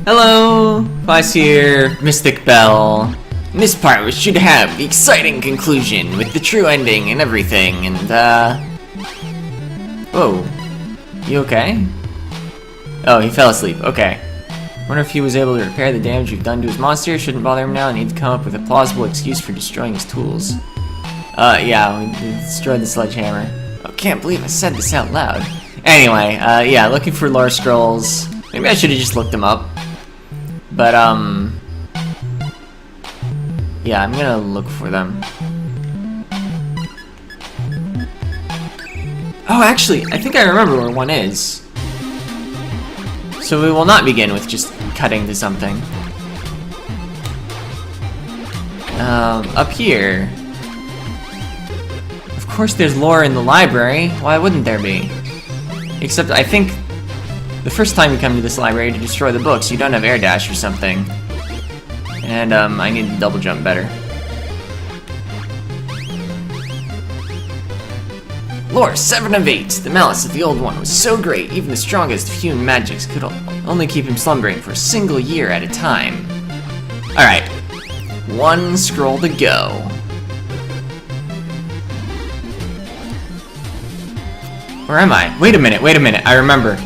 Hello! Class here, Mystik Belle. In this part, we should have the exciting conclusion with the true ending and everything, and, Whoa. You okay? Oh, he fell asleep. Okay. Wonder if he was able to repair the damage we've done to his monster. Shouldn't bother him now. I need to come up with a plausible excuse for destroying his tools. Yeah, we destroyed the sledgehammer. Oh, can't believe I said this out loud. Anyway, yeah, looking for lore scrolls. Maybe I should have just looked them up. But, yeah, I'm gonna look for them. Oh, actually, I think I remember where one is. So we will not begin with just cutting to something. Up here. Of course there's lore in the library. Why wouldn't there be? Except I think the first time you come to this library to destroy the books, you don't have air dash or something. And, I need to double jump better. Lore 7 of 8. The malice of the old one was so great, even the strongest of human magics could only keep him slumbering for a single year at a time. Alright. One scroll to go. Where am I? Wait a minute, I remember.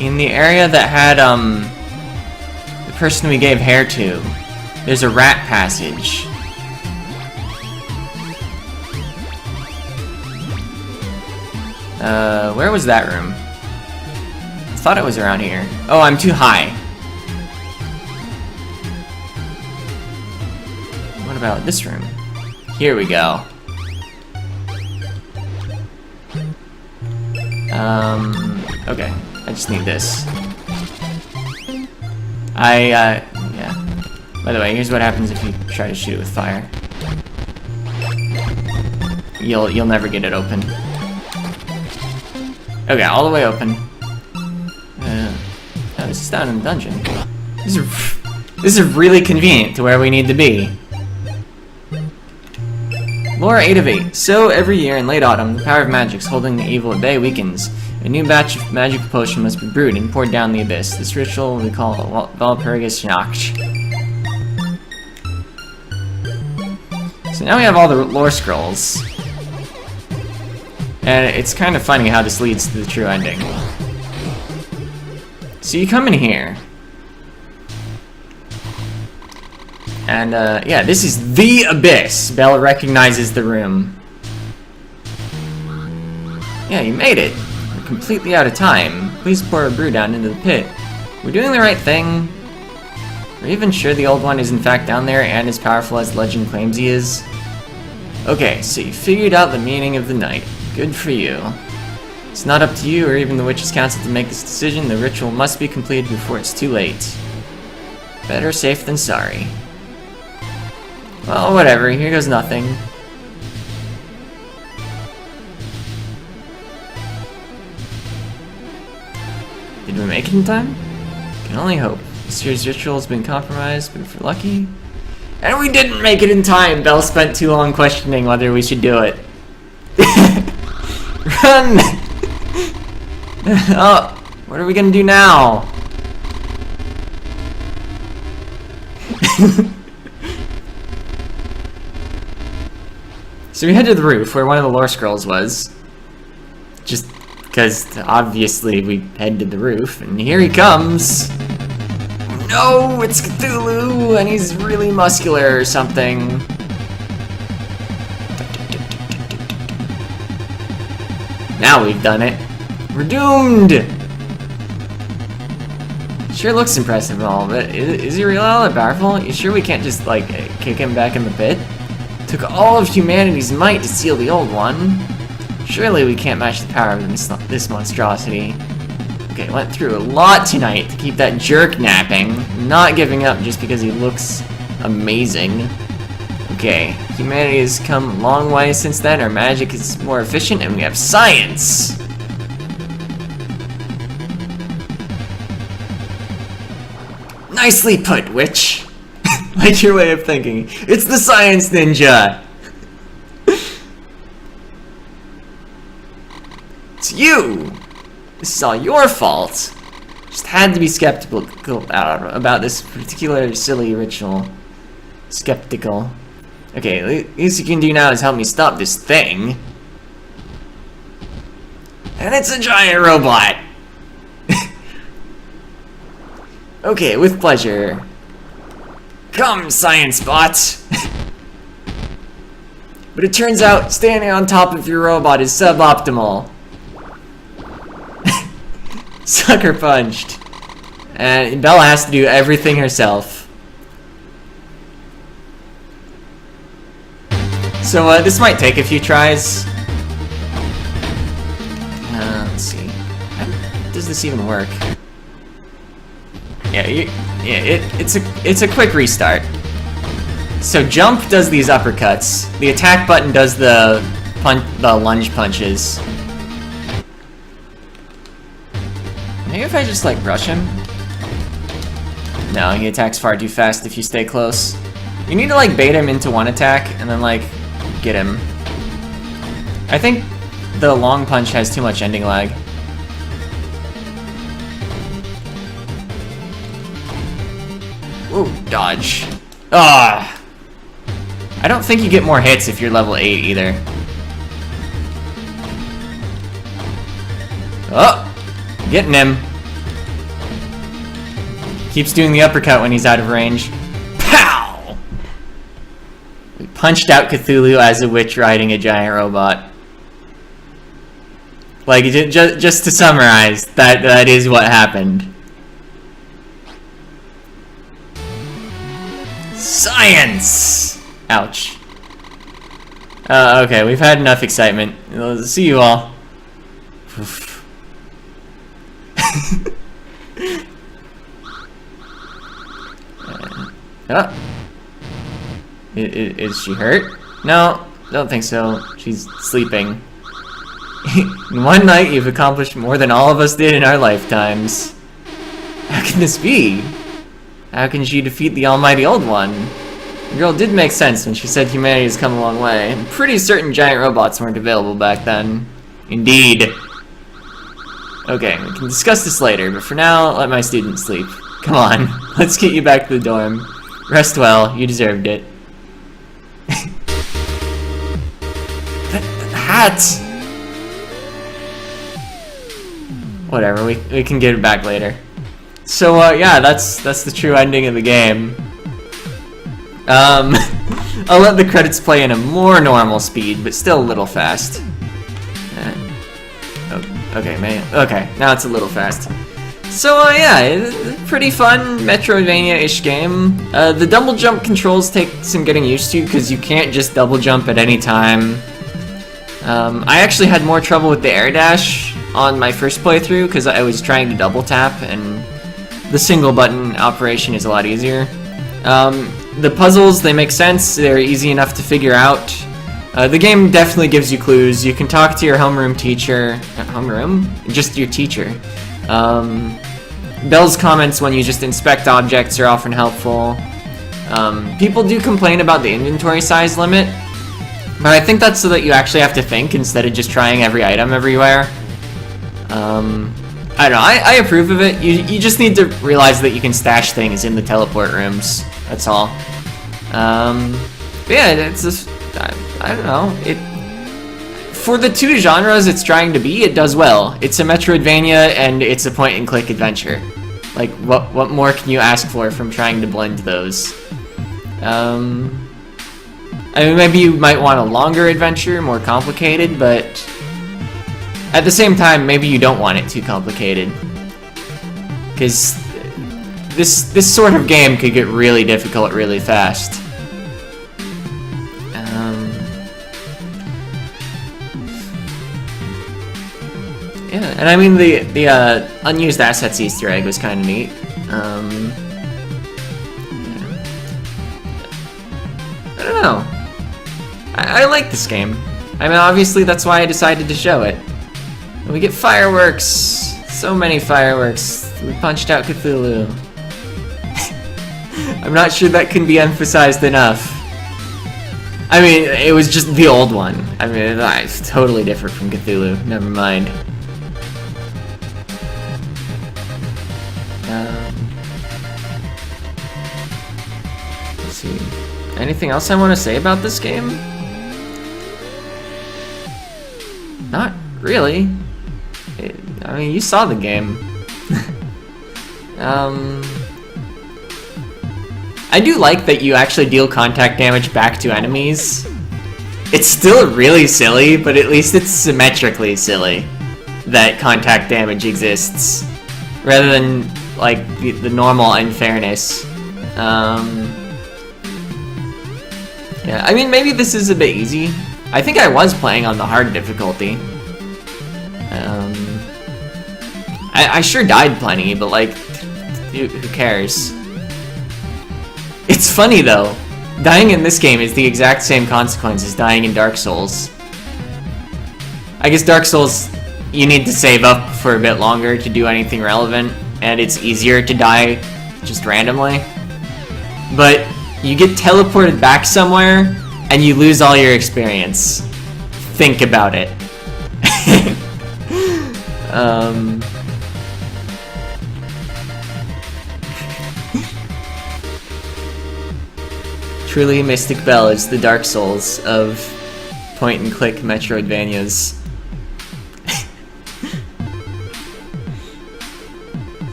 In the area that had, the person we gave hair to, there's a rat passage. Where was that room? I thought it was around here. Oh, I'm too high. What about this room? Here we go. Okay. I just need this. Yeah. By the way, here's what happens if you try to shoot it with fire. You'll never get it open. Okay, all the way open. Oh, this is down in the dungeon. This is really convenient to where we need to be. Lore 8 of 8. So, every year in late autumn, the power of magics holding the evil at bay weakens. A new batch of magical potion must be brewed and poured down the abyss. This ritual we call Valpurgis Nacht. So now we have all the lore scrolls. And it's kind of funny how this leads to the true ending. So you come in here. And, yeah, this is the abyss. Belle recognizes the room. Yeah, you made it. We're completely out of time. Please pour a brew down into the pit. We're doing the right thing. We're even sure the old one is in fact down there and as powerful as legend claims he is. Okay, so you figured out the meaning of the night. Good for you. It's not up to you or even the Witches' Council to make this decision. The ritual must be completed before it's too late. Better safe than sorry. Well, whatever. Here goes nothing. Did we make it in time? Can only hope. This year's ritual has been compromised, but if we're lucky... And we didn't make it in time! Belle spent too long questioning whether we should do it. Run! Oh, what are we gonna do now? So we head to the roof where one of the lore scrolls was. Just because obviously we head to the roof, and here he comes. No, it's Cthulhu, and he's really muscular or something. Now we've done it. We're doomed! Sure looks impressive and all, but is he really all that powerful? You sure we can't just, like, kick him back in the pit? Took all of humanity's might to seal the old one. Surely we can't match the power of this monstrosity. Okay, went through a lot tonight to keep that jerk napping. Not giving up just because he looks amazing. Okay, humanity has come a long way since then. Our magic is more efficient and we have science! Nicely put, witch! Like your way of thinking. It's the science ninja! It's you! This is all your fault! Just had to be skeptical about this particular silly ritual. Skeptical. Okay, least you can do now is help me stop this thing. And it's a giant robot! Okay, with pleasure. Come, science bot! But it turns out standing on top of your robot is suboptimal. Sucker punched. And Belle has to do everything herself. So this might take a few tries. Let's see. How does this even work? Yeah, it's a quick restart. So jump does these uppercuts. The attack button does the lunge punches. Maybe if I just like rush him. No, he attacks far too fast if you stay close. You need to like bait him into one attack and then like get him. I think the long punch has too much ending lag. Ooh, dodge. Ah. I don't think you get more hits if you're level 8 either. Oh! Getting him. Keeps doing the uppercut when he's out of range. Pow! We punched out Cthulhu as a witch riding a giant robot. Like, just to summarize, that is what happened. Science! Ouch. Okay, we've had enough excitement. See you all. Oof. Oh. Is she hurt? No, don't think so. She's sleeping. In one night, you've accomplished more than all of us did in our lifetimes. How can this be? How can she defeat the almighty old one? The girl did make sense when she said humanity has come a long way. I'm pretty certain giant robots weren't available back then. Indeed. Okay, we can discuss this later, but for now, let my student sleep. Come on, let's get you back to the dorm. Rest well, you deserved it. That hat! Whatever, we can get it back later. So, yeah, that's the true ending of the game. I'll let the credits play in a more normal speed, but still a little fast. Okay, man. Okay, now it's a little fast. So, yeah, it's a pretty fun Metroidvania-ish game. The double jump controls take some getting used to, because you can't just double jump at any time. I actually had more trouble with the air dash on my first playthrough, because I was trying to double tap, and the single button operation is a lot easier. The puzzles, they make sense, they're easy enough to figure out. The game definitely gives you clues. You can talk to your homeroom teacher. Homeroom? Just your teacher. Belle's comments when you just inspect objects are often helpful. People do complain about the inventory size limit, but I think that's so that you actually have to think instead of just trying every item everywhere. I don't know, I approve of it. You just need to realize that you can stash things in the teleport rooms. That's all. But yeah, it's just, I don't know. For the two genres it's trying to be, it does well. It's a Metroidvania and it's a point-and-click adventure. Like, what more can you ask for from trying to blend those? I mean, maybe you might want a longer adventure, more complicated, but at the same time, maybe you don't want it too complicated. Because this sort of game could get really difficult really fast. Yeah, and I mean the unused assets Easter egg was kind of neat. Yeah. I don't know. I like this game. I mean, obviously that's why I decided to show it. And we get fireworks. So many fireworks. We punched out Cthulhu. I'm not sure that can be emphasized enough. I mean, it was just the old one. I mean, it's totally different from Cthulhu. Never mind. Let's see. Anything else I want to say about this game? Not really. I mean, you saw the game. I do like that you actually deal contact damage back to enemies. It's still really silly, but at least it's symmetrically silly that contact damage exists, rather than, like, the normal unfairness. Yeah, I mean, maybe this is a bit easy. I think I was playing on the hard difficulty. I sure died plenty, but, like, who cares? It's funny, though. Dying in this game is the exact same consequence as dying in Dark Souls. I guess Dark Souls, you need to save up for a bit longer to do anything relevant, and it's easier to die just randomly. But you get teleported back somewhere, and you lose all your experience. Think about it. Truly, Mystik Belle is the Dark Souls of point-and-click Metroidvanias.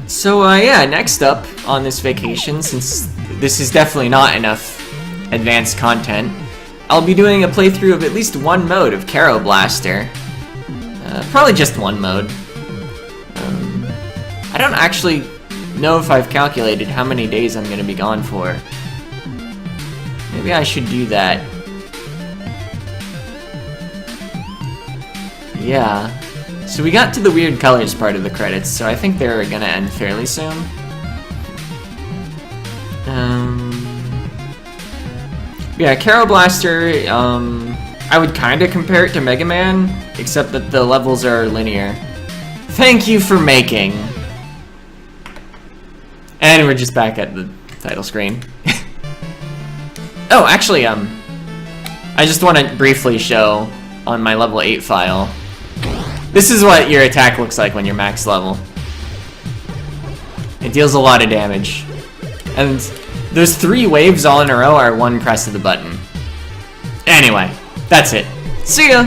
So, yeah, next up on this vacation, since this is definitely not enough advanced content, I'll be doing a playthrough of at least one mode of Caro Blaster. Probably just one mode. I don't actually know if I've calculated how many days I'm gonna be gone for. Maybe I should do that. Yeah. So we got to the weird colors part of the credits, so I think they're gonna end fairly soon. Yeah, Caro Blaster, I would kinda compare it to Mega Man, except that the levels are linear. Thank you for making. And we're just back at the title screen. Oh, actually, I just want to briefly show on my level 8 file. This is what your attack looks like when you're max level. It deals a lot of damage. And those 3 waves all in a row are one press of the button. Anyway, that's it. See ya!